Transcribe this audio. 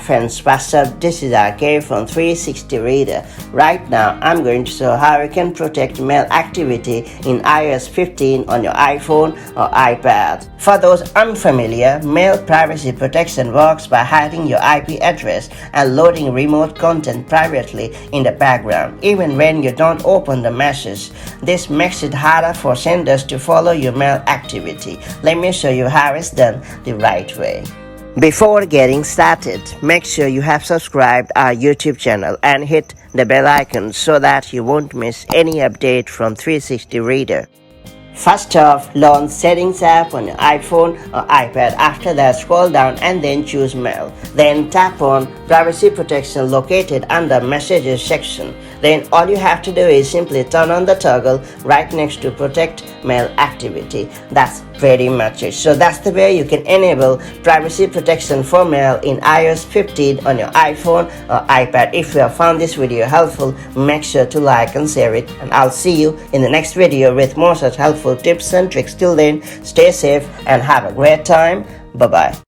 friends, what's up? This is RK from 360 Reader. Right now I'm going to show how you can protect mail activity in iOS 15 on your iPhone or iPad. For those unfamiliar, mail privacy protection works by hiding your IP address and loading remote content privately in the background, even when you don't open the message. This makes it harder for senders to follow your mail activity. Let me show you how it's done the right way. Before getting started, make sure you have subscribed our YouTube channel and hit the bell icon so that you won't miss any update from 360 Reader. First off, launch Settings app on your iPhone or iPad. After that, scroll down and then choose Mail. Then tap on Privacy Protection located under Messages section. Then all you have to do is simply turn on the toggle right next to Protect Mail Activity. That's pretty much it. So that's the way you can enable privacy protection for mail in iOS 15 on your iPhone or iPad. If you have found this video helpful, make sure to like and share it, and I'll see you in the next video with more such helpful tips and tricks. Till then, stay safe and have a great time. Bye bye.